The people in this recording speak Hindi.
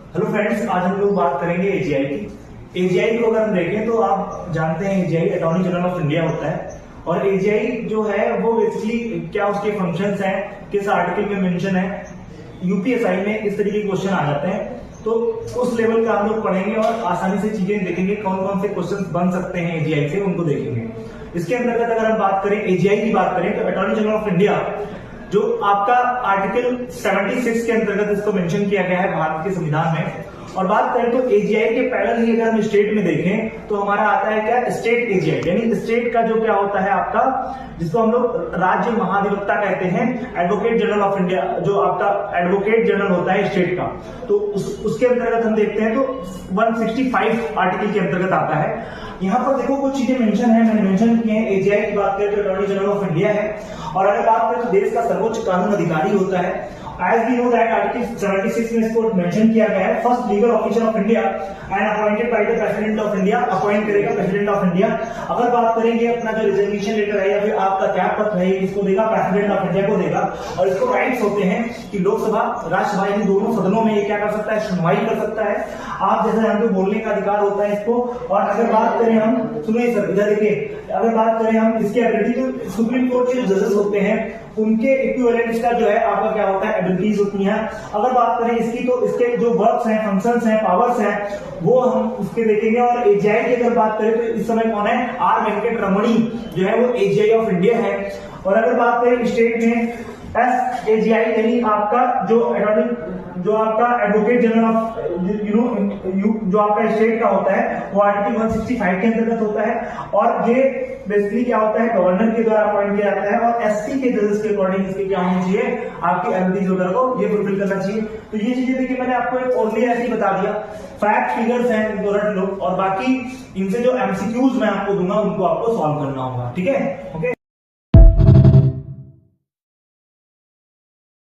हेलो फ्रेंड्स, आज हम लोग बात करेंगे एजीआई की। एजीआई को अगर हम देखें तो आप जानते हैं AGI attorney general of India होता है। और एजीआई जो है वो बेसिकली क्या उसके फंक्शंस हैं, किस आर्टिकल में मेंशन है, यूपीएसआई में इस तरीके के क्वेश्चन आ जाते हैं। तो उस लेवल का हम लोग पढ़ेंगे और आसानी से चीजें देखेंगे, कौन कौन से क्वेश्चन बन सकते हैं एजीआई से, उनको देखेंगे। इसके अंतर्गत अगर हम बात करें एजीआई की बात करें तो अटॉर्नी जनरल ऑफ इंडिया जो आपका आर्टिकल 76 के अंतर्गत इसको मेंशन किया गया है भारत के संविधान में। और बात करें तो एजीआई के पैरेलल ही अगर हम स्टेट में देखें तो हमारा आता है क्या, स्टेट एजीआई, यानी स्टेट का जो क्या होता है आपका, जिसको हम लोग राज्य महाधिवक्ता कहते हैं, एडवोकेट जनरल ऑफ इंडिया, जो आपका एडवोकेट जनरल होता है स्टेट का। तो उसके अंतर्गत हम देखते हैं तो 165 आर्टिकल के अंतर्गत आता है। यहाँ पर देखो कुछ चीजें मेंशन है, मैंने मेंशन किए हैं। एजीआई की बात करें तो अटॉर्नी जनरल ऑफ इंडिया है। और अगर बात करें तो देश का सर्वोच्च कानून अधिकारी होता है। As we know that article 76 में इसको मेंशन किया गया है, first legal officer of India and appointed by the president of India, appoint करेगा प्रेसिडेंट ऑफ इंडिया। अगर बात करेंगे अपना जो रिजर्वेशन लेटर है या फिर आपका त्याग पत्र है, इसको देगा प्रेसिडेंट ऑफ इंडिया को देगा। और इसको राइट्स होते हैं कि लोकसभा राज्यसभा यानी दोनों सदनों में ये क्या कर सकता है, सुनवाई कर सकता है। आप जैसे हमको बोलने का अधिकार होता है इसको। और अगर बात करें हम, सुनिए सर इधर देखिए, अगर बात करें हम इसकी एबिलिटी तो सुप्रीम कोर्ट के जो जजेस होते हैं उनके इक्विवेलेंट का जो है आपका क्या होता है, एबिलिटीज होती हैं। अगर बात करें इसकी तो इसके जो वर्क्स हैं, फंक्शंस हैं, पावर्स हैं, वो हम उसके देखेंगे। और एजीआई की अगर बात करें तो इस समय कौन है, आर वेंकट रमणी जो है वो एजीआई ऑफ इंडिया है। और अगर बात करें स्टेट में एजीआई यानी आपका जो अटॉर्नी, जो आपका एडवोकेट जनरल ऑफ जो आपका स्टेट का होता है वो आर्टिकल 165 के अंतर्गत होता है। और ये बेसिकली क्या होता है, गवर्नर के द्वारा अपॉइंट किया जाता है। और एसपी के जजेस के अकॉर्डिंग इसके क्या होनी चाहिए, आपकी एबिलिटीज वगैरह को ये फुलफिल करना चाहिए। तो ये चीजें देखिए मैंने आपको एक ओनली ऐसे ही बता दिया, फैक्ट फिगर्स हैं इनको रट लो। और बाकी इनसे जो एमसीक्यूज मैं आपको दूंगा उनको आपको सॉल्व करना होगा, ठीक है, ओके।